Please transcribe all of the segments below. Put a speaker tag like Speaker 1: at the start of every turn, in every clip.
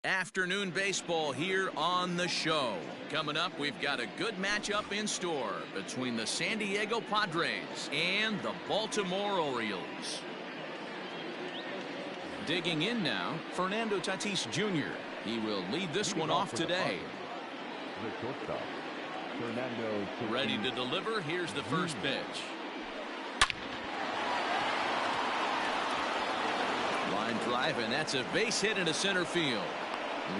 Speaker 1: Afternoon baseball here on the show. Coming up, we've got a good matchup in store between the San Diego Padres and the Baltimore Orioles. Digging in now, Fernando Tatis Jr. He will lead this one off today. Ready to deliver. Here's the first pitch. Line drive, and that's a base hit into center field.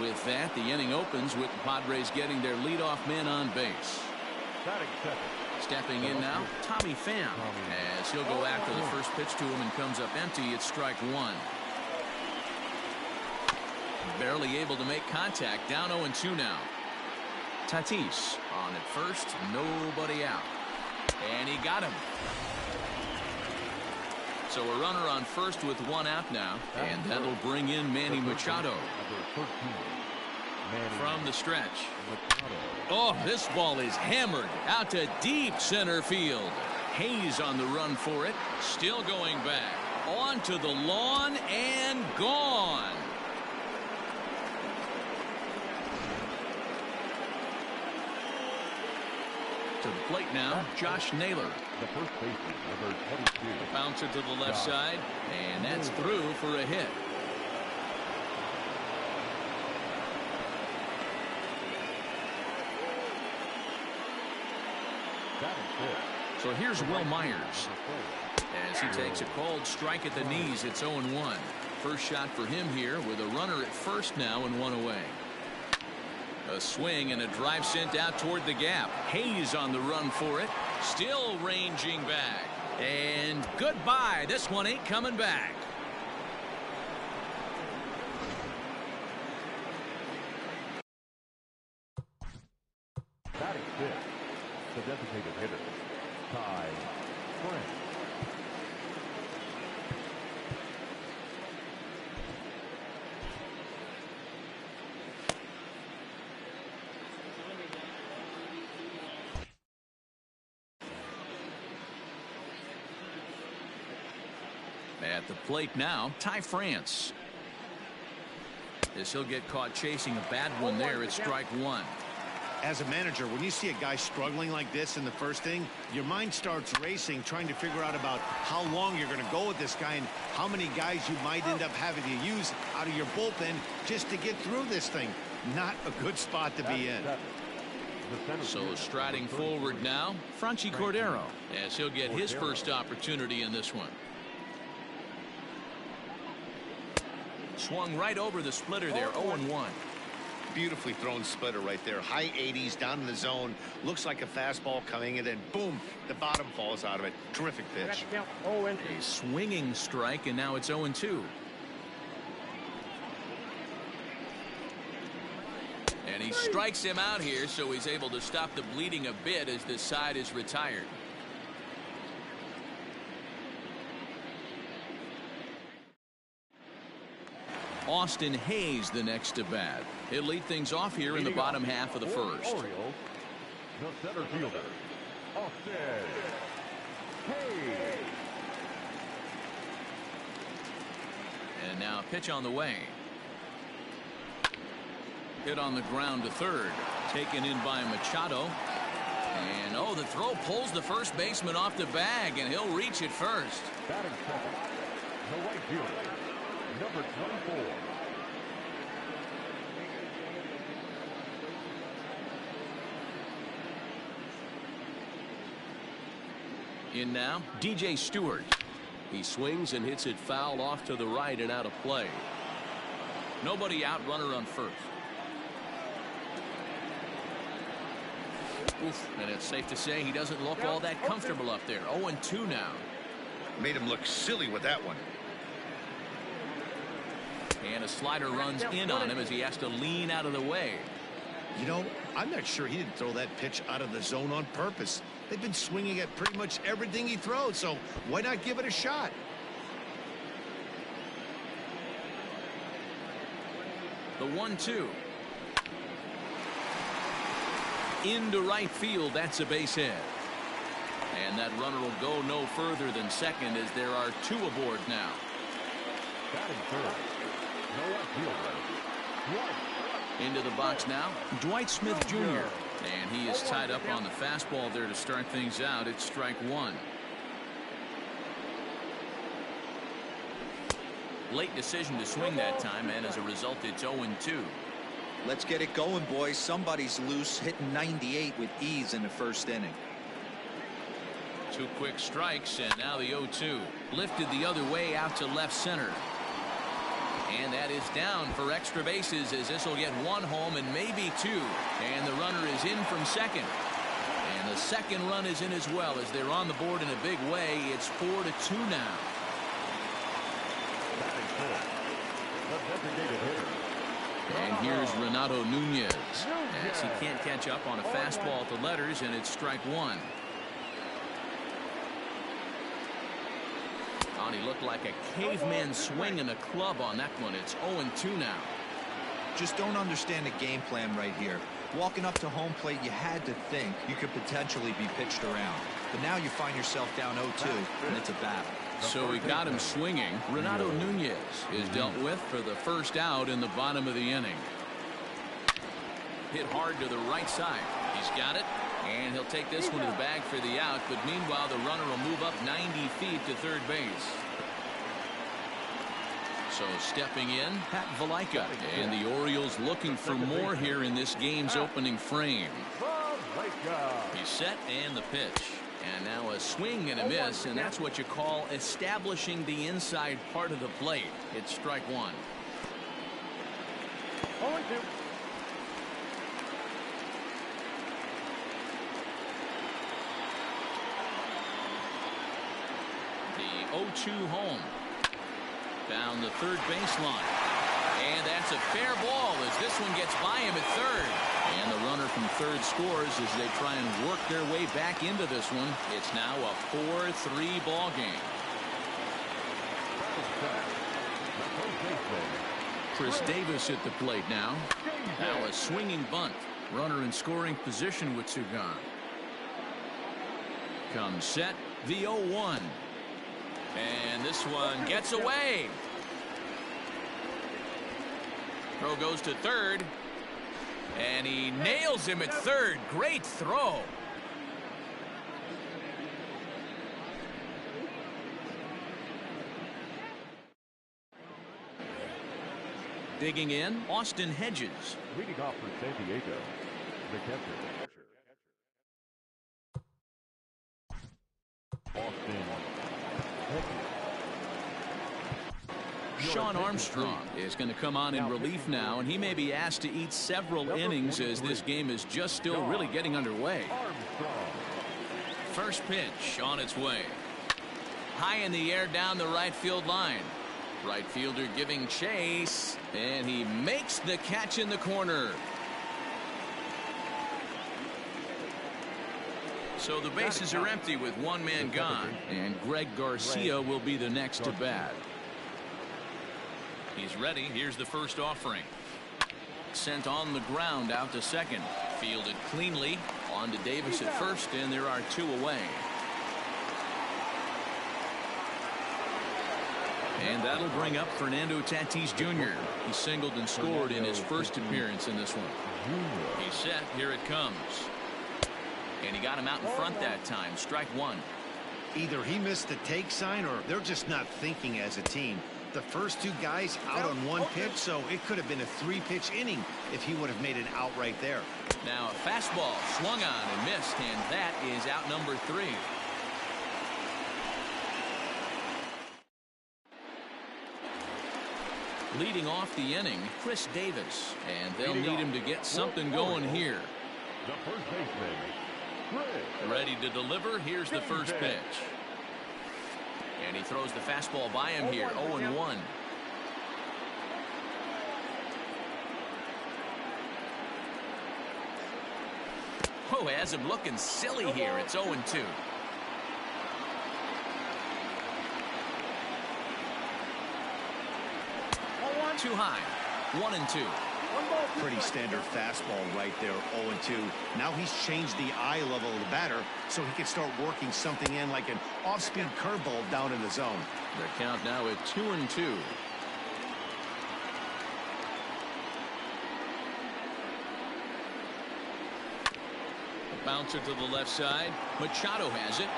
Speaker 1: With that, the inning opens with the Padres getting their leadoff man on base. Stepping in now, Tommy Pham, as he'll go after the first pitch to him and comes up empty. It's strike one. Barely able to make contact, down 0-2 now. Tatis on at first, nobody out. And he got him. So a runner on first with one out now, and that'll bring in Manny Machado. From the stretch. Oh, this ball is hammered out to deep center field. Hayes on the run for it, still going back. Onto the lawn and gone. To the plate now, Josh Naylor.
Speaker 2: The first baseman, number 22.
Speaker 1: Bounce it to the left side, and that's through for a hit. So here's Will Myers. As he takes a called strike at the knees, it's 0-1. First shot for him here with a runner at first now and one away. A swing and a drive sent out toward the gap. Hayes on the run for it. Still ranging back. And goodbye. This one ain't coming back.
Speaker 2: Batting fifth, the designated hitter, Ty France.
Speaker 1: At the plate now, Ty France. As he'll get caught chasing a bad one there, it's strike one.
Speaker 3: As a manager, when you see a guy struggling like this in the first inning, your mind starts racing, trying to figure out about how long you're going to go with this guy and how many guys you might end up having to use out of your bullpen just to get through this thing. Not a good spot to be in.
Speaker 1: So striding forward now, Franchy Cordero, as he'll get his first opportunity in this one. Swung right over the splitter there, 0-1.
Speaker 3: Beautifully thrown splitter right there. High 80s down in the zone. Looks like a fastball coming, and then boom, the bottom falls out of it. Terrific pitch.
Speaker 1: A swinging strike, and now it's 0-2. And he strikes him out here, so he's able to stop the bleeding a bit as this side is retired. Austin Hayes the next to bat. He'll lead things off here in the bottom half of the first.
Speaker 2: Orioles, the center fielder, Austin Hayes.
Speaker 1: And now a pitch on the way. Hit on the ground to third. Taken in by Machado. And oh, the throw pulls the first baseman off the bag, and he'll reach it first.
Speaker 2: Batting second, the right fielder, number 24.
Speaker 1: In now, DJ Stewart. He swings and hits it foul off to the right and out of play. Nobody out, runner on first. Oof, and it's safe to say he doesn't look all that comfortable up there. 0-2 now.
Speaker 3: Made him look silly with that one.
Speaker 1: And a slider runs in on him as he has to lean out of the way.
Speaker 3: You know, I'm not sure he didn't throw that pitch out of the zone on purpose. They've been swinging at pretty much everything he throws, so why not give it a shot?
Speaker 1: The 1-2. Into right field, that's a base hit. And that runner will go no further than second as there are two aboard now.
Speaker 2: Batting third, no fielder,
Speaker 1: Into the box now, Dwight Smith Jr. And he is tied up on the fastball there to start things out. It's strike one. Late decision to swing that time, and as a result, it's 0-2.
Speaker 4: Let's get it going, boys. Somebody's loose, hitting 98 with ease in the first inning.
Speaker 1: 2 quick strikes, and now the 0-2. Lifted the other way out to left center. And that is down for extra bases, as this will get 1 home and maybe 2. And the runner is in from second. And the second run is in as well, as they're on the board in a big way. It's 4-2 now. And here's Renato Nunez, as he can't catch up on a fastball at the letters, and it's strike one. He looked like a caveman swinging a club on that one. It's 0-2 now.
Speaker 4: Just don't understand the game plan right here. Walking up to home plate, you had to think you could potentially be pitched around. But now you find yourself down 0-2, and it's a battle.
Speaker 1: So he got him swinging. Renato Nunez is dealt with for the first out in the bottom of the inning. Hit hard to the right side. He's got it. And he'll take this one to the bag for the out. But meanwhile, the runner will move up 90 feet to third base. So stepping in, Pat Valaika. And the Orioles looking for more here in this game's opening frame. He's set, and the pitch. And now a swing and a miss, and that's what you call establishing the inside part of the plate. It's strike one. The 0-2 home. Down the third baseline. And that's a fair ball as this one gets by him at third. And the runner from third scores as they try and work their way back into this one. It's now a 4-3 ball game. Chris Davis at the plate now. Now a swinging bunt. Runner in scoring position with 2 gone. Comes set, the 0-1. And this one gets away. Throw goes to third. And he nails him at third. Great throw. Digging in, Austin Hedges.
Speaker 2: Leading off for San Diego, the catcher. Austin Hedges.
Speaker 1: Sean Armstrong is going to come on in relief now, and he may be asked to eat several innings as this game is just still really getting underway. First pitch on its way. High in the air down the right field line. Right fielder giving chase, and he makes the catch in the corner. So the bases are empty with 1 man gone, and Greg Garcia will be the next to bat. He's ready. Here's the first offering. Sent on the ground out to second. Fielded cleanly. On to Davis at first, and there are 2 away. And that'll bring up Fernando Tatis Jr. He singled and scored in his first appearance in this one. He's set. Here it comes. And he got him out in front that time. Strike one.
Speaker 3: Either he missed the take sign or they're just not thinking as a team. The first 2 guys out on 1 pitch, so it could have been a 3-pitch inning if he would have made an out right there.
Speaker 1: Now a fastball swung on and missed, and that is out number 3. Leading off the inning, Chris Davis, and they'll need him to get something going here.
Speaker 2: The first baseman,
Speaker 1: ready to deliver. Here's the first pitch. And he throws the fastball by him here. 0-1. Oh, has him looking silly here. It's 0-2. Too high. 1-2.
Speaker 3: Pretty standard fastball right there. 0-2. Now he's changed the eye level of the batter so he can start working something in like an off-speed curveball down in the zone.
Speaker 1: The count now at 2-2. Bouncer to the left side. Machado has it.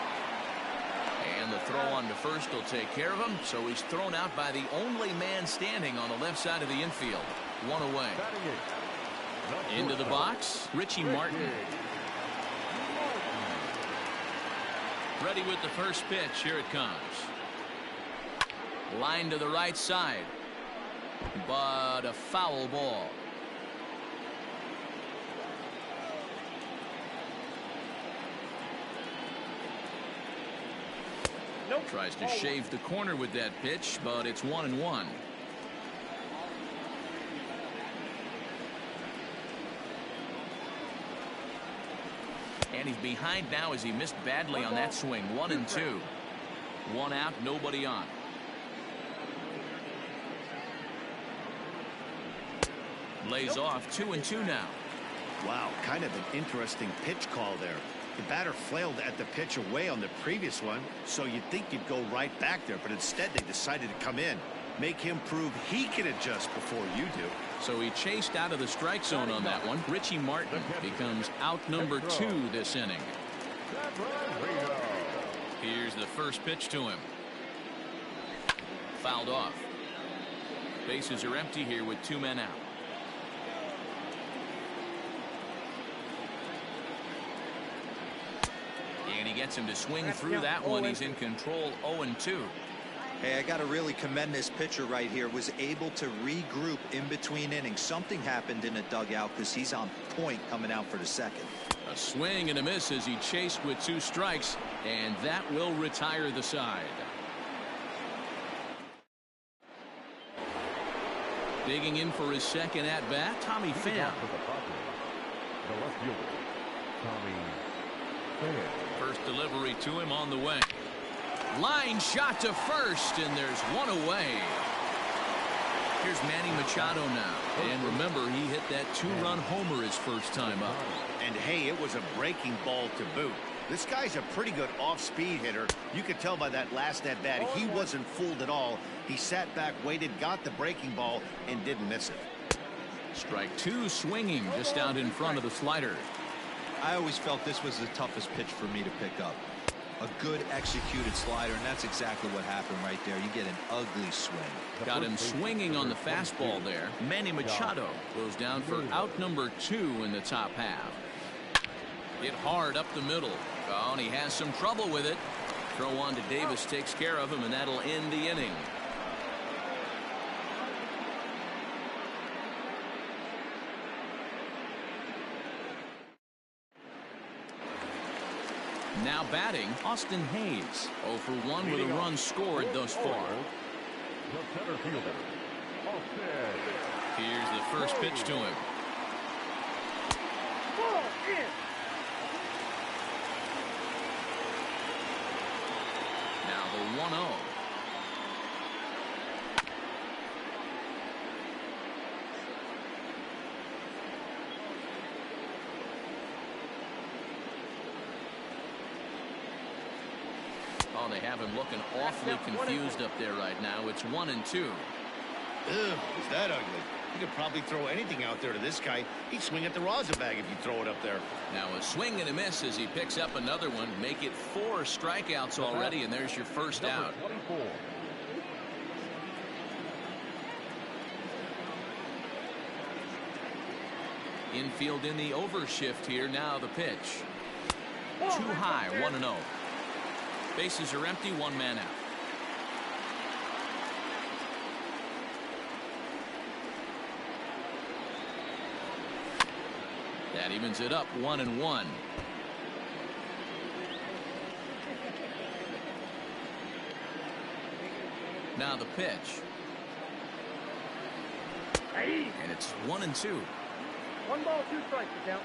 Speaker 1: And the throw on to first will take care of him. So he's thrown out by the only man standing on the left side of the infield. One away. Into the box, Richie Martin. Ready with the first pitch. Here it comes. Line to the right side. But a foul ball. Nope. Tries to shave the corner with that pitch, but it's 1-1. And he's behind now as he missed badly on that swing. 1-2. One out, nobody on. Lays off. 2-2 now.
Speaker 3: Wow, kind of an interesting pitch call there. The batter flailed at the pitch away on the previous one, so you'd think you'd go right back there, but instead they decided to come in. Make him prove he can adjust before you do.
Speaker 1: So he chased out of the strike zone on that one. Richie Martin becomes out number 2 this inning. Here's the first pitch to him. Fouled off. Bases are empty here with 2 men out. And he gets him to swing through that one. He's in control. 0-2.
Speaker 4: Hey, I got to really commend this pitcher right here. Was able to regroup in between innings. Something happened in the dugout because he's on point coming out for the second.
Speaker 1: A swing and a miss as he chased with 2 strikes, and that will retire the side. Digging in for his second at bat, Tommy Pham.
Speaker 2: The left fielder, Tommy Pham.
Speaker 1: First delivery to him on the way. Line shot to first, and there's one away. Here's Manny Machado now. And remember, he hit that 2-run homer his first time up.
Speaker 3: And hey, it was a breaking ball to boot. This guy's a pretty good off-speed hitter. You could tell by that last at-bat he wasn't fooled at all. He sat back, waited, got the breaking ball, and didn't miss it.
Speaker 1: Strike 2 swinging just out in front of the slider.
Speaker 4: I always felt this was the toughest pitch for me to pick up. A good executed slider, and that's exactly what happened right there. You get an ugly swing.
Speaker 1: Got him swinging on the fastball there. Manny Machado goes down for out number 2 in the top half. Hit hard up the middle. Oh, and he has some trouble with it. Throw on to Davis takes care of him, and that'll end the inning. Now batting, Austin Hayes. 0 for 1 with a run scored thus far.
Speaker 2: The center fielder, Austin.
Speaker 1: Here's the first pitch to him. Now the 1-0. Oh, they have him looking awfully confused up there right now. It's 1-2.
Speaker 3: Ugh, is that ugly? You could probably throw anything out there to this guy. He'd swing at the rosin bag if you throw it up there.
Speaker 1: Now a swing and a miss as he picks up another one. Make it 4 strikeouts already, and there's your first out.
Speaker 2: 24.
Speaker 1: Infield in the overshift here. Now the pitch. Too high. 1-0. Bases are empty. 1 man out. That evens it up. 1-1. Now the pitch. And it's 1-2.
Speaker 5: 1 ball, 2 strikes to count.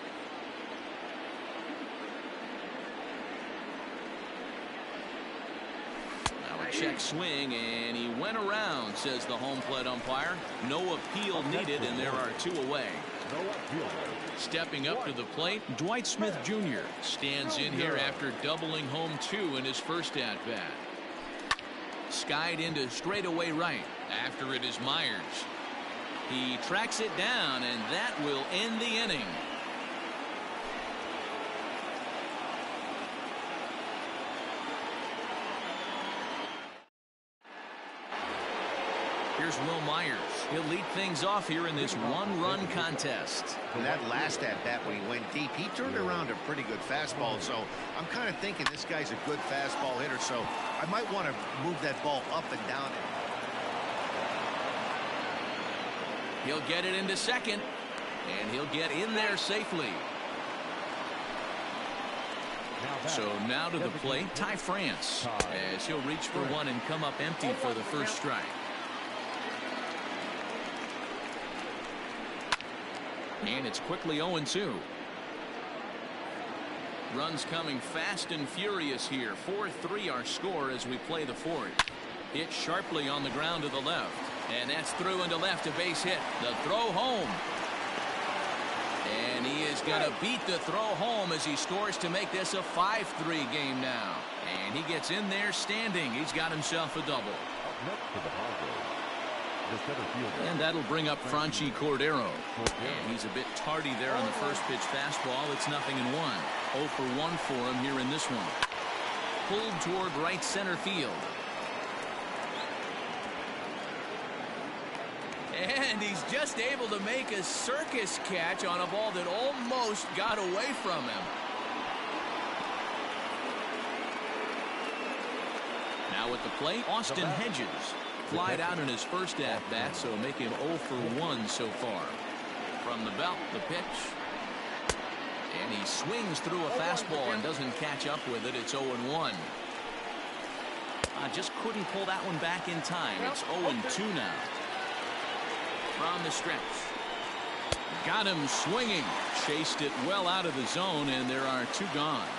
Speaker 1: Now a check swing, and he went around, says the home plate umpire. No appeal needed, and there are 2 away. Stepping up to the plate, Dwight Smith Jr. stands in here after doubling home 2 in his first at-bat. Skied into straightaway right. After it is Myers. He tracks it down, and that will end the inning. Here's Will Myers. He'll lead things off here in this one-run contest.
Speaker 3: And that last at-bat when he went deep, he turned around a pretty good fastball. So I'm kind of thinking this guy's a good fastball hitter. So I might want to move that ball up and down.
Speaker 1: He'll get it into second, and he'll get in there safely. So now to the plate, Ty France, as he'll reach for one and come up empty for the first strike. And it's quickly 0-2. Runs coming fast and furious here. 4-3 our score as we play the fourth. Hit sharply on the ground to the left. And that's through into left, a base hit. The throw home. And he is going to beat the throw home as he scores to make this a 5-3 game now. And he gets in there standing. He's got himself a double. And that'll bring up Franchi Cordero. And he's a bit tardy there on the first pitch fastball. It's 0-1. 0 for 1 for him here in this one. Pulled toward right center field. And he's just able to make a circus catch on a ball that almost got away from him. Now at the plate, Austin Hedges. Flied out in his first at-bat, so make him 0 for 1 so far. From the belt, the pitch. And he swings through a fastball and doesn't catch up with it. It's 0-1. Just couldn't pull that one back in time. It's 0-2 now. From the stretch. Got him swinging. Chased it well out of the zone, and there are 2 gone.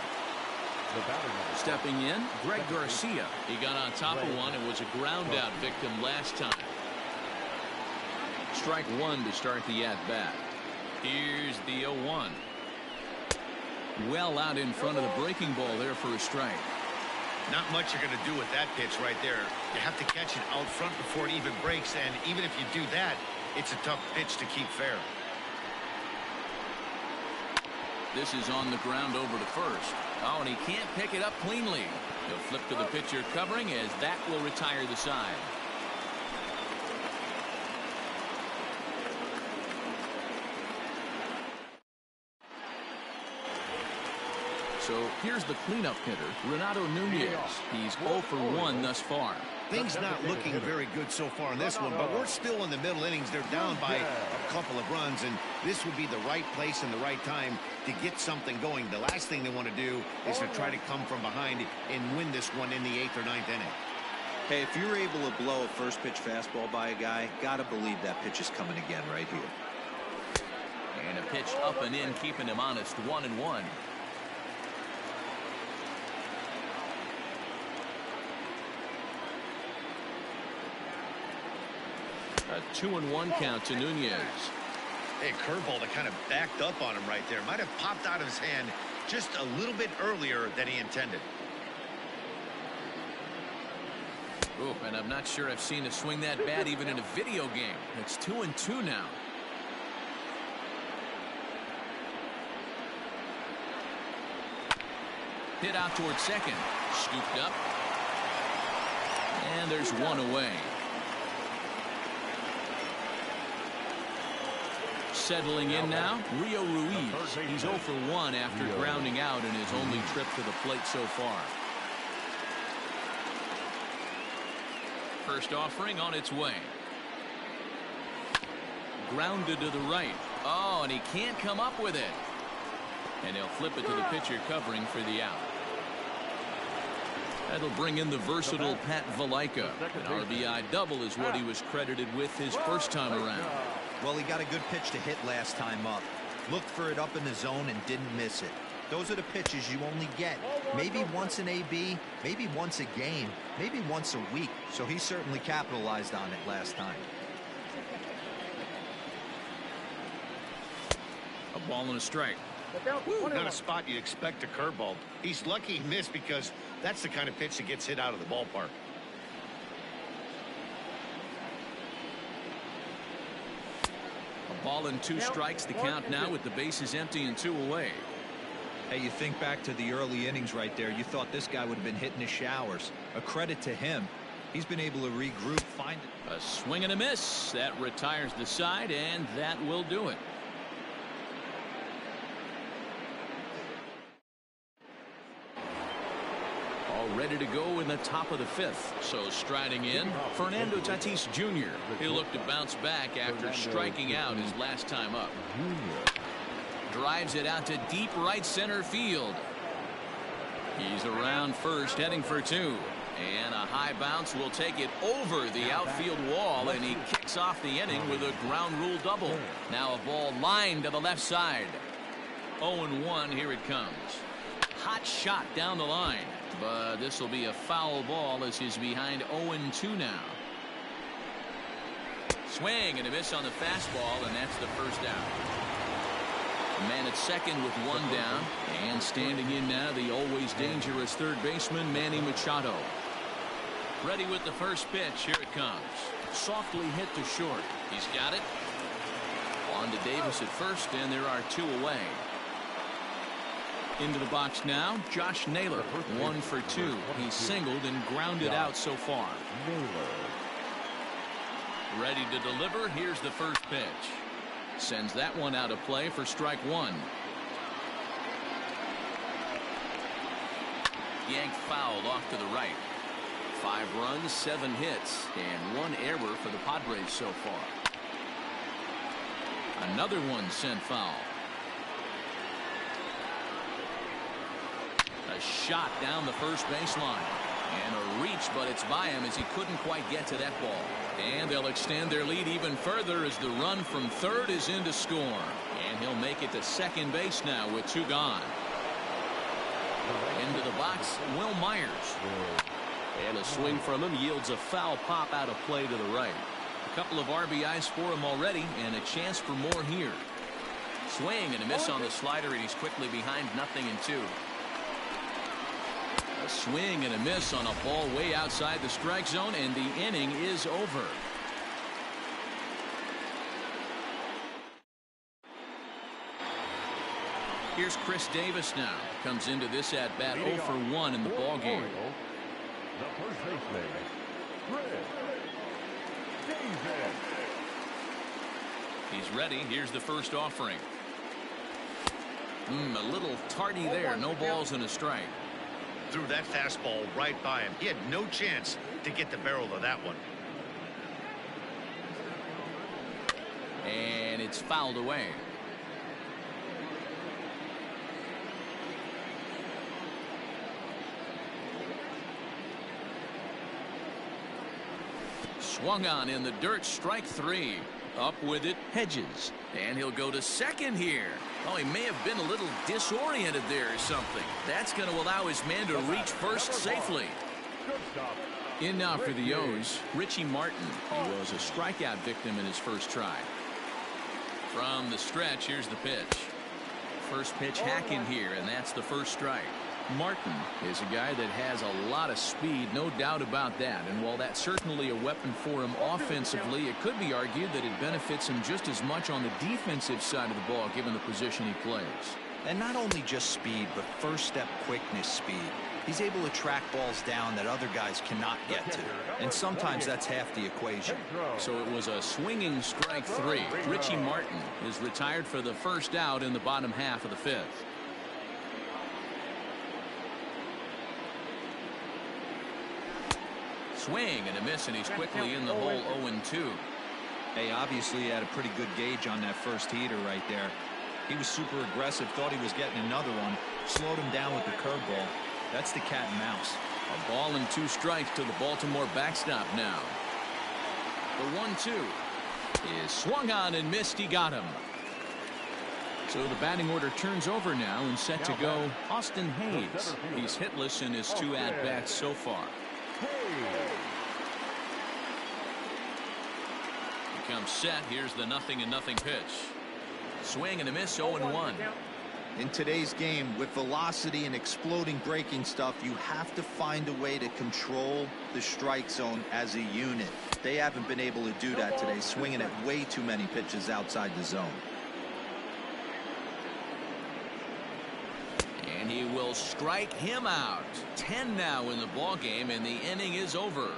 Speaker 1: Stepping in, Greg Garcia. He got on top of one and was a ground out victim last time. Strike 1 to start the at-bat. Here's the 0-1. Well out in front of the breaking ball there for a strike.
Speaker 3: Not much you're going to do with that pitch right there. You have to catch it out front before it even breaks, and even if you do that, it's a tough pitch to keep fair.
Speaker 1: This is on the ground over to first. Oh, and he can't pick it up cleanly. He'll flip to the pitcher covering as that will retire the side. So here's the cleanup hitter, Renato Nunez. He's 0 for 1 thus far.
Speaker 3: Things not looking very good so far in this one, but we're still in the middle innings. They're down by a couple of runs, and this would be the right place and the right time to get something going. The last thing they want to do is to try to come from behind and win this one in the 8th or 9th inning.
Speaker 4: Hey, if you're able to blow a first pitch fastball by a guy, gotta believe that pitch is coming again right here.
Speaker 1: And a pitch up and in, keeping him honest. 1-1. A 2-1 count to Nunez.
Speaker 3: Hey, curveball that kind of backed up on him right there. Might have popped out of his hand just a little bit earlier than he intended.
Speaker 1: Oh, and I'm not sure I've seen a swing that bad even in a video game. It's 2-2 now. Hit out toward second. Scooped up. And there's one away. Settling in now, Rio Ruiz. He's 0 for 1 after grounding out in his only trip to the plate so far. First offering on its way. Grounded to the right. Oh, and he can't come up with it. And he'll flip it to the pitcher covering for the out. That'll bring in the versatile Pat Valaika. An RBI double is what he was credited with his first time around.
Speaker 4: Well, he got a good pitch to hit last time up. Looked for it up in the zone and didn't miss it. Those are the pitches you only get. Maybe once an AB, maybe once a game, maybe once a week. So he certainly capitalized on it last time.
Speaker 1: A ball and a strike.
Speaker 3: Not a spot you'd expect a curveball. He's lucky he missed because that's the kind of pitch that gets hit out of the ballpark.
Speaker 1: A ball and 2 strikes, the count now with the bases empty and 2 away.
Speaker 4: Hey, you think back to the early innings right there. You thought this guy would have been hitting his showers. A credit to him. He's been able to regroup, find
Speaker 1: A swing and a miss. That retires the side, and that will do it. All ready to go in the top of the fifth. So striding in, Fernando Tatis Jr. He'll look to bounce back after striking out his last time up. Drives it out to deep right center field. He's around first, heading for two. And a high bounce will take it over the outfield wall, and he kicks off the inning with a ground rule double. Now a ball lined to the left side. 0-1, here it comes. Hot shot down the line, but this will be a foul ball as he's behind 0-2 now. Swing and a miss on the fastball, and that's the first out. A man at second with one down, and standing in now the always dangerous third baseman Manny Machado. Ready with the first pitch. Here it comes. Softly hit to short. He's got it. On to Davis at first, and there are two away. Into the box now, Josh Naylor, 1 for 2. He's singled and grounded out so far. Ready to deliver. Here's the first pitch. Sends that one out of play for strike one. Yanked fouled off to the right. 5 runs, 7 hits, and 1 error for the Padres so far. Another one sent foul. A shot down the first baseline. And a reach, but it's by him as he couldn't quite get to that ball. And they'll extend their lead even further as the run from third is in to score. And he'll make it to second base now with 2 gone. Into the box, Will Myers. And a swing from him yields a foul pop out of play to the right. A couple of RBIs for him already, and a chance for more here. Swing and a miss on the slider, and he's quickly behind 0-2. A swing and a miss on a ball way outside the strike zone, and the inning is over. Here's Chris Davis now. Comes into this at bat 0 for 1 in the ball game.
Speaker 2: The first baseman, Chris Davis.
Speaker 1: He's ready. Here's the first offering. A little tardy there. No balls and a strike.
Speaker 3: Threw that fastball right by him. He had no chance to get the barrel of that one.
Speaker 1: And it's fouled away. Swung on in the dirt, strike 3. Up with it, Hedges. And he'll go to second here. Oh, he may have been a little disoriented there or something. That's going to allow his man to reach first safely. In now for the O's, Richie Martin. He was a strikeout victim in his first try. From the stretch, here's the pitch. First pitch hack in here, and that's the first strike. Martin is a guy that has a lot of speed, no doubt about that. And while that's certainly a weapon for him offensively, it could be argued that it benefits him just as much on the defensive side of the ball, given the position he plays.
Speaker 4: And not only just speed, but first step quickness speed. He's able to track balls down that other guys cannot get to. And sometimes that's half the equation.
Speaker 1: So it was a swinging strike 3. Richie Martin is retired for the first out in the bottom half of the 5th. Swing and a miss, and he's quickly in the hole 0-2.
Speaker 4: Hey, obviously he had a pretty good gauge on that first heater right there. He was super aggressive, thought he was getting another one, slowed him down with the curveball. That's the cat and mouse.
Speaker 1: A ball and 2 strikes to the Baltimore backstop now. The 1-2 is swung on and missed. He got him. So the batting order turns over now and set to go Austin Hayes. He's hitless in his 2 at-bats so far. He comes set. Here's the 0-0 pitch. Swing and a miss, 0-1.
Speaker 4: In today's game, with velocity and exploding breaking stuff, you have to find a way to control the strike zone as a unit. They haven't been able to do that today, swinging at way too many pitches outside the zone.
Speaker 1: And he will strike him out. 10 now in the ball game, and the inning is over.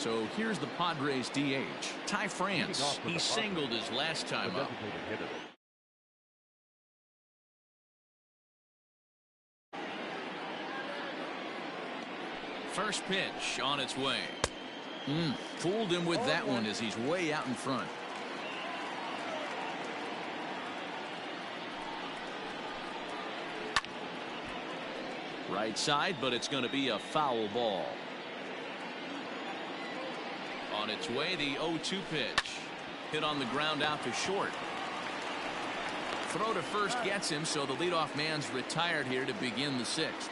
Speaker 1: So here's the Padres DH, Ty France. He singled his last time up. First pitch on its way. Fooled him with that one as he's way out in front. Right side, but it's going to be a foul ball. On its way, the 0-2 pitch. Hit on the ground out to short. Throw to first gets him, so the leadoff man's retired here to begin the sixth.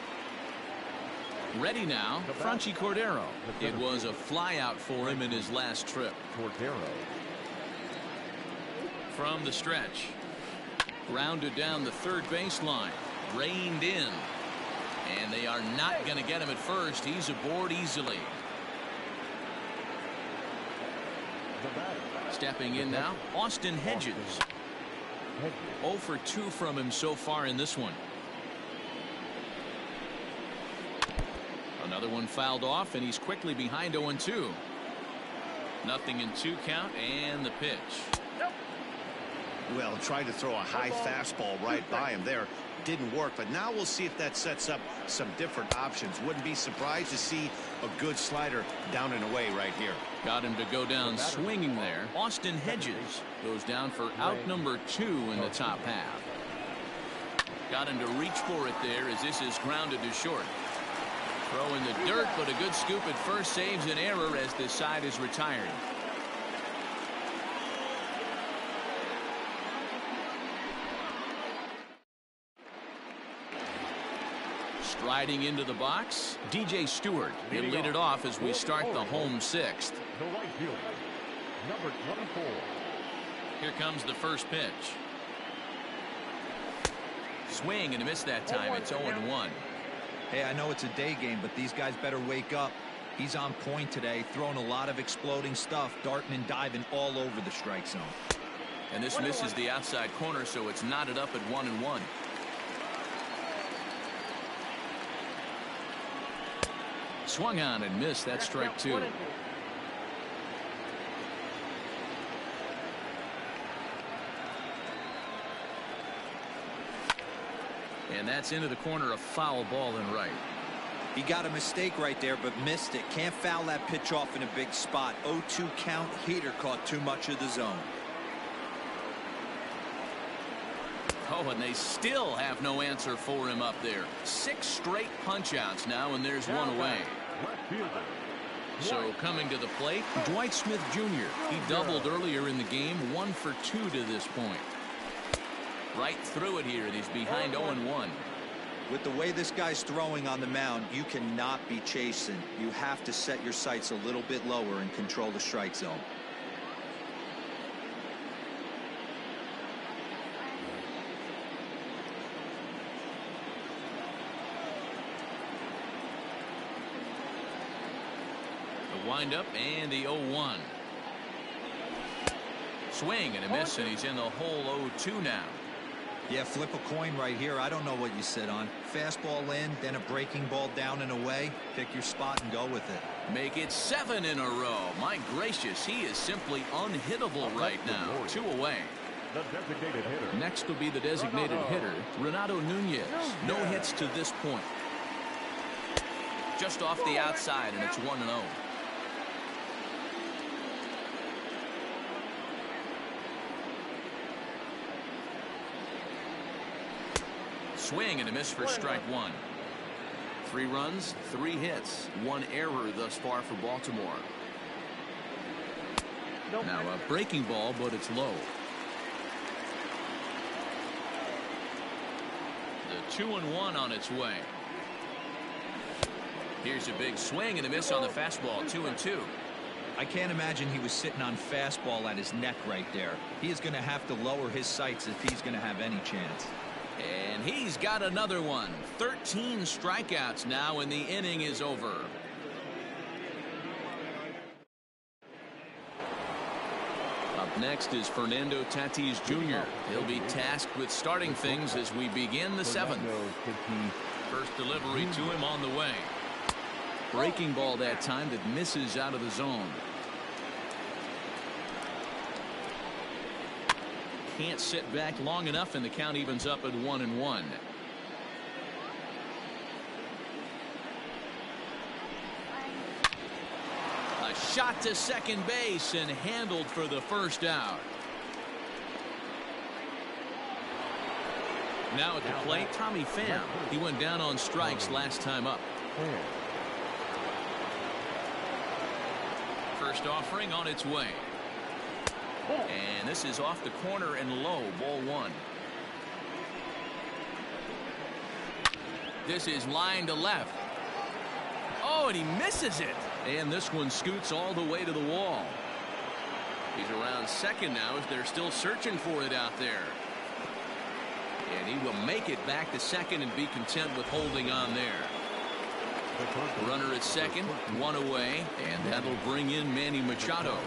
Speaker 1: Ready now, Franchy Cordero. It was a flyout for him in his last trip.
Speaker 2: Cordero.
Speaker 1: From the stretch. Grounded down the third baseline. Reined in. And they are not going to get him at first. He's aboard easily. Stepping in now, Austin Hedges. 0 for 2 from him so far in this one. Another one fouled off, and he's quickly behind 0-2. Nothing in 2 count, and the pitch.
Speaker 3: Well, tried to throw a high fastball right by him there. Didn't work, but now we'll see if that sets up some different options. Wouldn't be surprised to see a good slider down and away right here.
Speaker 1: Got him to go down swinging there. Austin Hedges goes down for out number 2 in the top half. Got him to reach for it there as this is grounded to short. Throw in the dirt, but a good scoop at first saves an error as the side is retired. Striding into the box, DJ Stewart. He'll lead it off as we start the home sixth.
Speaker 2: The right fielder, number 24.
Speaker 1: Here comes the first pitch. Swing and a miss that time. It's 0-1.
Speaker 4: Hey, I know it's a day game, but these guys better wake up. He's on point today, throwing a lot of exploding stuff, darting and diving all over the strike zone.
Speaker 1: And this misses the outside corner, so it's knotted up at 1-1. Swung on and missed. That's strike 2. And that's into the corner, a foul ball in right.
Speaker 4: He got a mistake right there, but missed it. Can't foul that pitch off in a big spot. 0-2 count. Heater caught too much of the zone.
Speaker 1: Oh, and they still have no answer for him up there. 6 straight punch-outs now, and there's one away. So coming to the plate, Dwight Smith Jr. He doubled earlier in the game, 1 for 2 to this point. Right through it here, and he's behind 0-1.
Speaker 4: With the way this guy's throwing on the mound, you cannot be chasing. You have to set your sights a little bit lower and control the strike zone.
Speaker 1: The windup and the 0-1. Swing and a miss, and he's in the hole 0-2 now.
Speaker 4: Yeah, flip a coin right here. I don't know what you sit on. Fastball in, then a breaking ball down and away. Pick your spot and go with it.
Speaker 1: Make it 7 in a row. My gracious, he is simply unhittable right now. 2 away.
Speaker 2: The designated hitter.
Speaker 1: Next will be the designated hitter, Renato Nunez. No hits to this point. Just off the outside, and it's 1-0. Swing and a miss for strike 1. 3 runs, 3 hits, 1 error thus far for Baltimore. Now a breaking ball, but it's low. The 2-1 on its way. Here's a big swing and a miss on the fastball. 2-2.
Speaker 4: I can't imagine he was sitting on fastball at his neck right there. He is going to have to lower his sights if he's going to have any chance.
Speaker 1: And he's got another one. 13 strikeouts now, and the inning is over. Up next is Fernando Tatis Jr. He'll be tasked with starting things as we begin the 7th. First delivery to him on the way. Breaking ball that time that misses out of the zone. Can't sit back long enough, and the count evens up at 1-1. A shot to second base and handled for the first out. Now at the plate, Tommy Pham. He went down on strikes last time up. First offering on its way. And this is off the corner and low, ball one. This is line to left. Oh, and he misses it. And this one scoots all the way to the wall. He's around second now as they're still searching for it out there. And he will make it back to second and be content with holding on there. Runner at second, one away, and that'll bring in Manny Machado.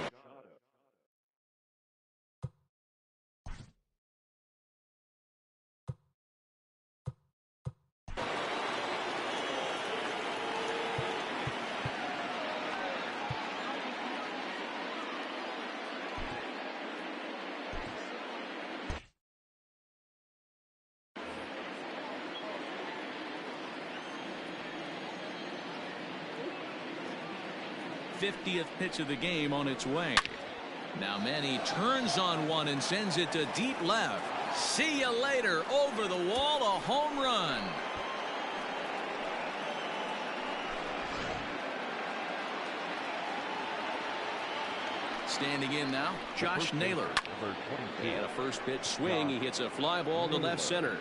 Speaker 1: '50th pitch of the game on its way. Now Manny turns on one and sends it to deep left. See you later. Over the wall, a home run. Standing in now, Josh Naylor. And a first pitch swing. He hits a fly ball to left center.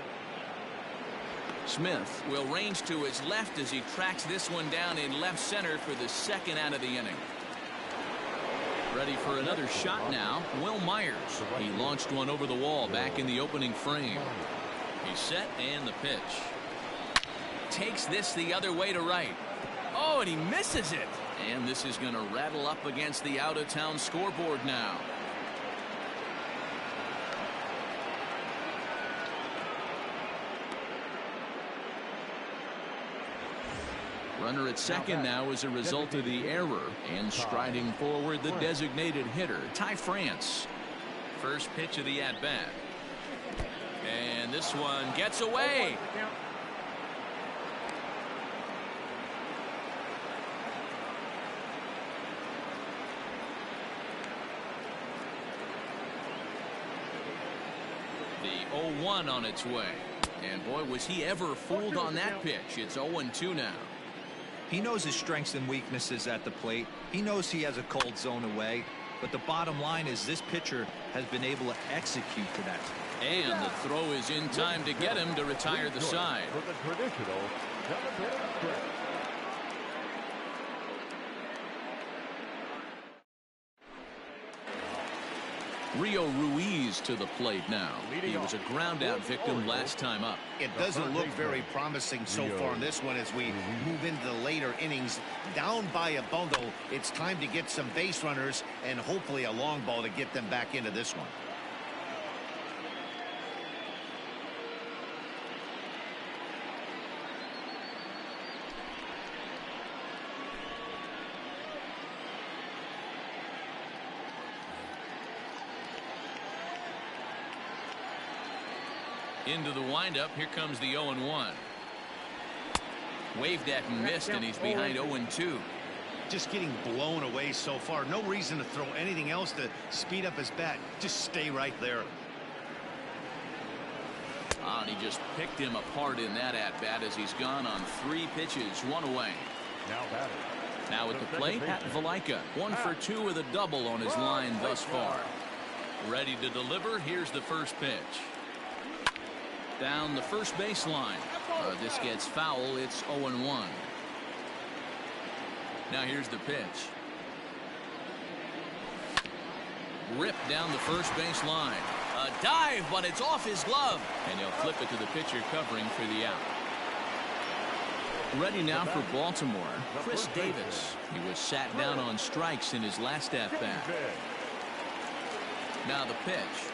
Speaker 1: Smith will range to his left as he tracks this one down in left center for the second out of the inning. Ready for another shot now, Will Myers. He launched one over the wall back in the opening frame. He's set and the pitch. Takes this the other way to right. Oh, and he misses it. And this is going to rattle up against the out-of-town scoreboard now. Runner at second now as a result of the error, and striding forward the designated hitter, Ty France. First pitch of the at-bat. And this one gets away. The 0-1 on its way. And boy, was he ever fooled on that pitch. It's 0-2 now.
Speaker 4: He knows his strengths and weaknesses at the plate. He knows he has a cold zone away. But the bottom line is this pitcher has been able to execute to that.
Speaker 1: And the throw is in time to get him to retire the side.
Speaker 2: For the traditional celebrated stretch.
Speaker 1: Rio Ruiz to the plate now. He was a ground out victim last time up.
Speaker 3: It doesn't look very promising so far in this one as we move into the later innings. Down by a bundle, it's time to get some base runners and hopefully a long ball to get them back into this one.
Speaker 1: Into the windup. Here comes the 0-1. Waved at and missed, and he's behind 0-2.
Speaker 3: Just getting blown away so far. No reason to throw anything else to speed up his bat. Just stay right there.
Speaker 1: And he just picked him apart in that at-bat as he's gone on 3 pitches, 1 away.
Speaker 2: Now batting.
Speaker 1: Now at the plate, Pat Valaika. 1 for 2 with a double on his line thus far. Ready to deliver. Here's the first pitch. Down the first baseline. This gets foul. It's 0-1. Now here's the pitch. Ripped down the first baseline. A dive, but it's off his glove. And he'll flip it to the pitcher covering for the out. Ready now for Baltimore, Chris Davis. He was sat down on strikes in his last at-bat. Now the pitch.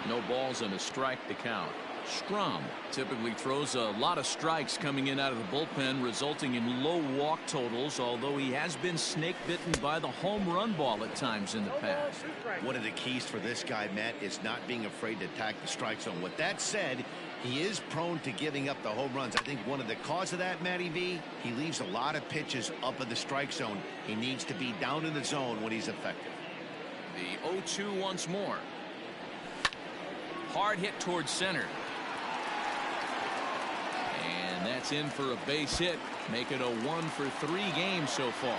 Speaker 1: No balls and a strike to count. Strom typically throws a lot of strikes coming in out of the bullpen, resulting in low walk totals, although he has been snake bitten by the home run ball at times in the past.
Speaker 3: One of the keys for this guy, Matt, is not being afraid to attack the strike zone. With that said, he is prone to giving up the home runs. I think one of the cause of that, Matty V, he leaves a lot of pitches up in the strike zone. He needs to be down in the zone when he's effective.
Speaker 1: The 0-2 once more. Hard hit towards center. And that's in for a base hit. Make it a 1-for-3 game so far.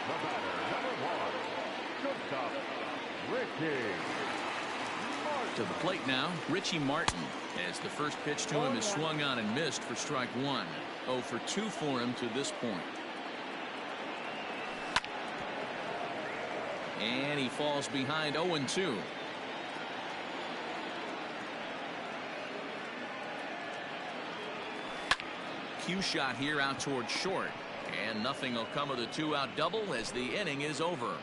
Speaker 2: The batter, number 1, shortstop, Ricky Martin.
Speaker 1: To the plate now, Richie Martin, as the first pitch to him is swung on and missed for strike 1. 0 for 2 for him to this point. And he falls behind 0-2. Cue shot here out towards short. And nothing will come of the 2-out double as the inning is over.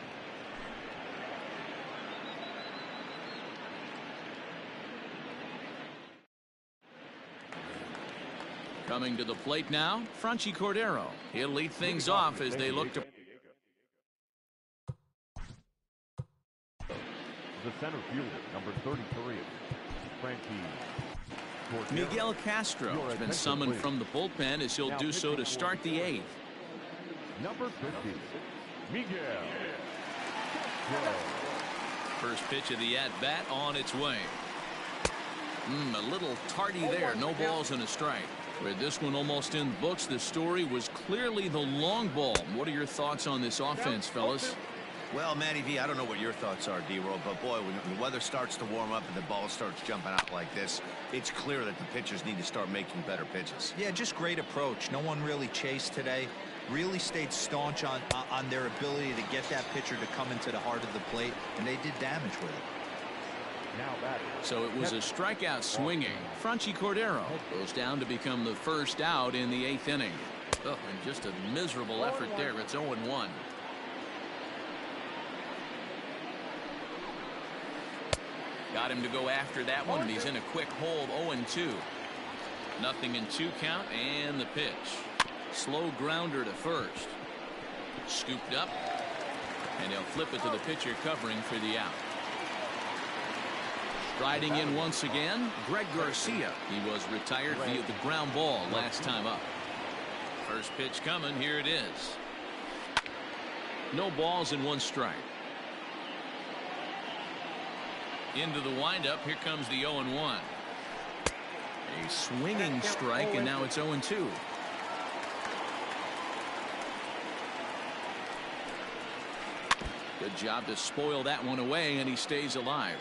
Speaker 1: Coming to the plate now, Franchy Cordero. He'll lead things off as they look to.
Speaker 2: The center fielder, number 33, Frankie Cordero.
Speaker 1: Miguel Castro has been summoned from the bullpen as he'll do so to start the 8th.
Speaker 2: Number 50, Miguel Castro.
Speaker 1: First pitch of the at-bat on its way. A little tardy there. No balls and a strike. With this one almost in the books, the story was clearly the long ball. What are your thoughts on this offense, fellas?
Speaker 3: Well, Matty V, I don't know what your thoughts are, D-Roll, but boy, when the weather starts to warm up and the ball starts jumping out like this, it's clear that the pitchers need to start making better pitches.
Speaker 4: Yeah, just great approach. No one really chased today. Really stayed staunch on their ability to get that pitcher to come into the heart of the plate, and they did damage with it.
Speaker 2: Now batting.
Speaker 1: So it was a strikeout swinging. Franchy Cordero goes down to become the first out in the 8th inning. Oh, and just a miserable effort there. It's 0-1. Got him to go after that one, and he's in a quick hold. 0-2. Nothing in 2 count, and the pitch. Slow grounder to first. Scooped up, and he'll flip it to the pitcher covering for the out. Striding in once again, Greg Garcia. He was retired via the ground ball last time up. First pitch coming. Here it is. No balls and 1 strike. Into the windup. Here comes the 0-1. A swinging strike, and now it's 0-2. Good job to spoil that one away, and he stays alive.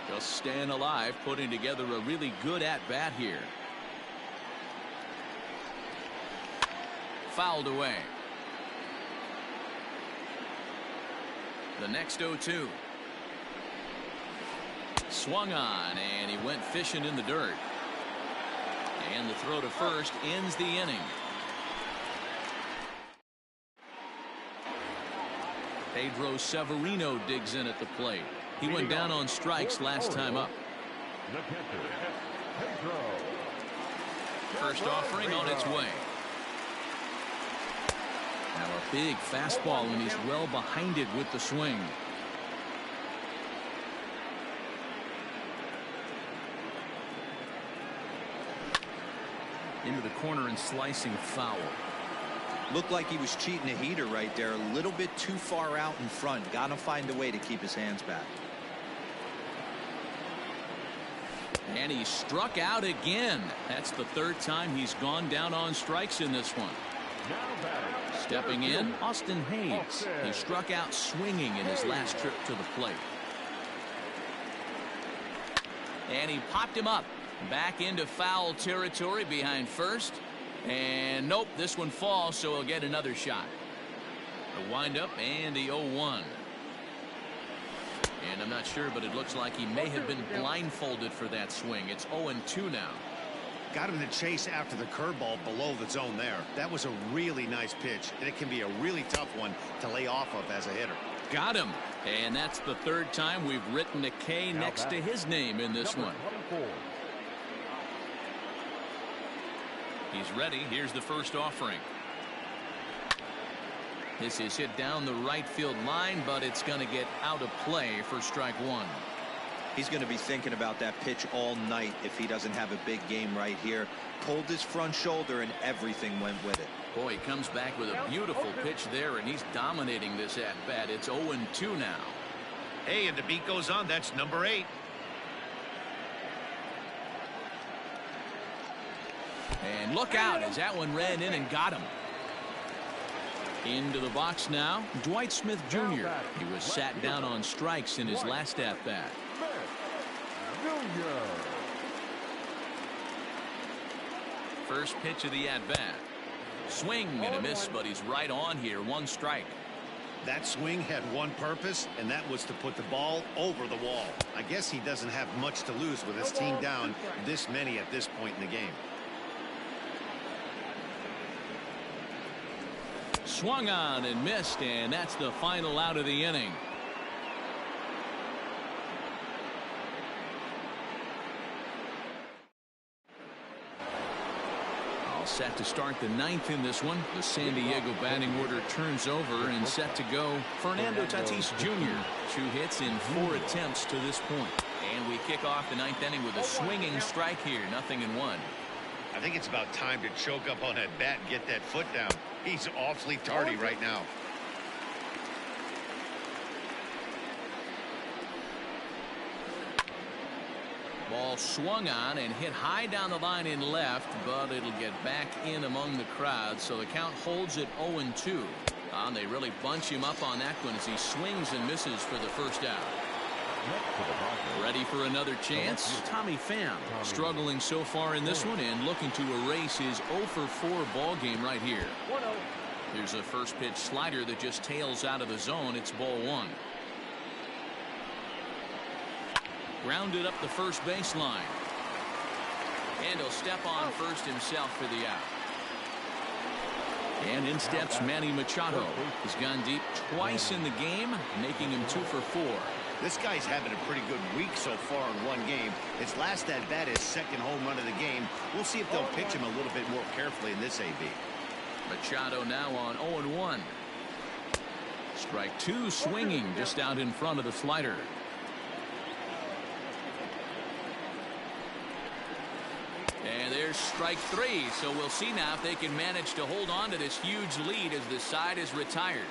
Speaker 1: Just staying alive, putting together a really good at-bat here. Fouled away. The next 0-2. Swung on, and he went fishing in the dirt. And the throw to first ends the inning. Pedro Severino digs in at the plate. He went down on strikes last time up.
Speaker 2: The catcher, Pedro.
Speaker 1: First offering on its way. Now a big fastball, and he's well behind it with the swing. Into the corner and slicing foul.
Speaker 4: Looked like he was cheating a heater right there. A little bit too far out in front. Got to find a way to keep his hands back.
Speaker 1: And he struck out again. That's the 3rd time he's gone down on strikes in this one. Stepping in, Austin Hayes. He struck out swinging in his last trip to the plate. And he popped him up. Back into foul territory behind first. And nope, this one falls, so he'll get another shot. The windup and the 0-1. And a I'm not sure, but it looks like he may have been blindfolded for that swing. It's 0-2 now.
Speaker 3: Got him to chase after the curveball below the zone there. That was a really nice pitch, and it can be a really tough one to lay off of as a hitter.
Speaker 1: Got him. And that's the third time we've written a K next to his name in this one. He's ready. Here's the first offering. This is hit down the right field line, but it's going to get out of play for strike one.
Speaker 4: He's going to be thinking about that pitch all night if he doesn't have a big game right here. Pulled his front shoulder and everything went with it.
Speaker 1: Boy, he comes back with a beautiful pitch there, and he's dominating this at bat. It's 0-2 now.
Speaker 3: Hey, and the beat goes on. That's number 8.
Speaker 1: And look out as that one ran in and got him. Into the box now, Dwight Smith Jr. He was sat down on strikes in his last at bat. First pitch of the at bat. Swing and a miss, but he's right on here. 1 strike.
Speaker 3: That swing had one purpose, and that was to put the ball over the wall. I guess he doesn't have much to lose with his team down this many at this point in the game.
Speaker 1: Swung on and missed, and that's the final out of the inning. All set to start the 9th in this one. The San Diego batting order turns over and set to go. Fernando Tatis Jr. 2 hits in 4 attempts to this point. And we kick off the 9th inning with a swinging strike here. 0-1.
Speaker 3: I think it's about time to choke up on that bat and get that foot down. He's awfully tardy right now.
Speaker 1: Ball swung on and hit high down the line in left, but it'll get back in among the crowd, so the count holds at 0-2. They really bunch him up on that one as he swings and misses for the first out. Ready for another chance. Tommy Pham struggling so far in this one and looking to erase his 0-for-4 ball game right here. Here's a first pitch slider that just tails out of the zone. It's ball 1. Grounded up the first baseline. And he'll step on first himself for the out. And in steps Manny Machado. He's gone deep twice in the game, making him 2-for-4.
Speaker 3: This guy's having a pretty good week so far in one game. His last at bat is second home run of the game. We'll see if they'll pitch him a little bit more carefully in this AB.
Speaker 1: Machado now on 0-1. Strike 2 swinging just out in front of the slider. And there's strike 3. So we'll see now if they can manage to hold on to this huge lead as the side is retired.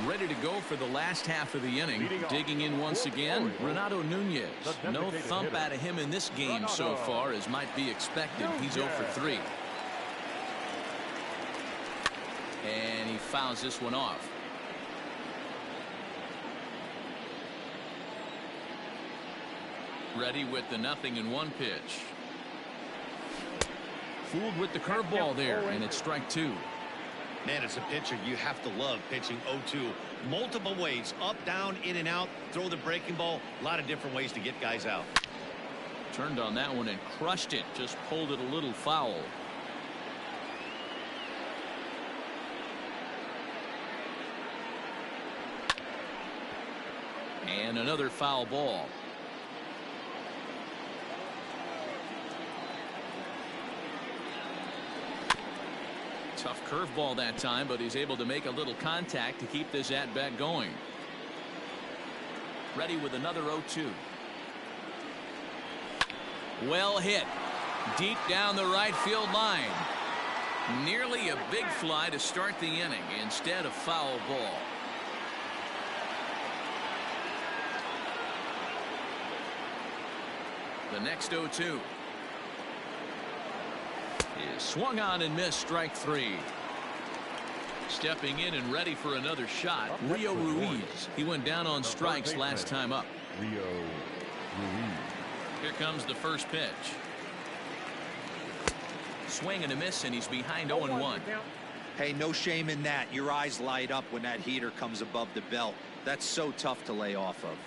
Speaker 1: Ready to go for the last half of the inning. Digging in once again, Renato Nunez. No thump out of him in this game so far, as might be expected. He's 0-for-3. And he fouls this one off. Ready with the 0-1 pitch. Fooled with the curveball there, and it's strike 2.
Speaker 3: Man, as a pitcher, you have to love pitching 0-2. Multiple ways, up, down, in and out, throw the breaking ball. A lot of different ways to get guys out.
Speaker 1: Turned on that one and crushed it. Just pulled it a little foul. And another foul ball. Tough curveball that time, but he's able to make a little contact to keep this at bat going. Ready with another 0-2. Well hit. Deep down the right field line. Nearly a big fly to start the inning. Instead, a foul ball. The next 0-2. Is swung on and missed. Strike 3. Stepping in and ready for another shot, Rio Ruiz. He went down on strikes last time up.
Speaker 2: Rio Ruiz.
Speaker 1: Here comes the first pitch. Swing and a miss, and he's behind 0-1.
Speaker 4: Hey, no shame in that. Your eyes light up when that heater comes above the belt. That's so tough to lay off of.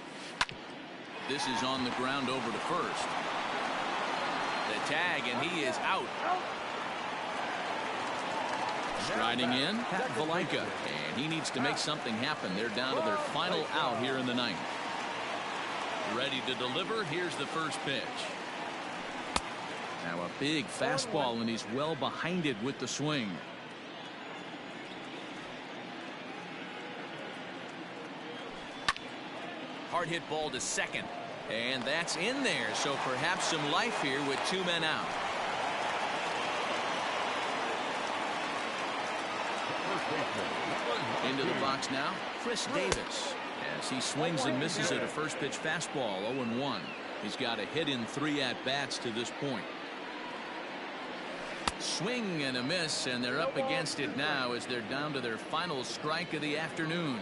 Speaker 1: This is on the ground over to first. The tag, and he is out. Striding in, Pat Valaika, and he needs to make something happen. They're down to their final out here in the ninth. Ready to deliver. Here's the first pitch. Now a big fastball, and he's well behind it with the swing. Hard hit ball to second, and that's in there, so perhaps some life here with 2 men out. Into the box now, Chris Davis, as he swings and misses at a first pitch fastball. 0-1. He's got a hit in 3 at-bats to this point. Swing and a miss, and they're up against it now as they're down to their final strike of the afternoon.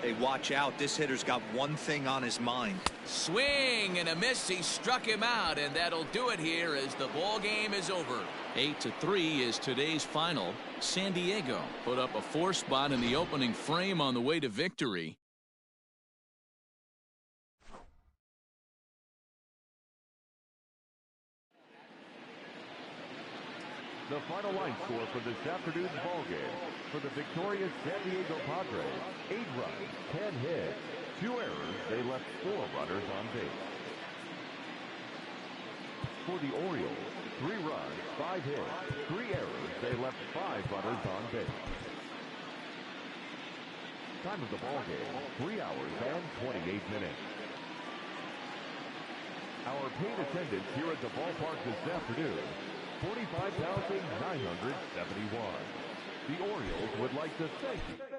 Speaker 4: Hey, watch out. This hitter's got one thing on his mind.
Speaker 1: Swing and a miss. He struck him out, and that'll do it here as the ball game is over. 8-3 is today's final. San Diego put up a 4 spot in the opening frame on the way to victory.
Speaker 2: The final line score for this afternoon's ball game. For the victorious San Diego Padres, 8 runs, 10 hits, 2 errors. They left 4 runners on base. For the Orioles, 3 runs, 5 hits, 3 errors. They left 5 runners on base. Time of the ball game, 3 hours and 28 minutes. Our paid attendance here at the ballpark this afternoon, 45,971. The Orioles would like to thank you.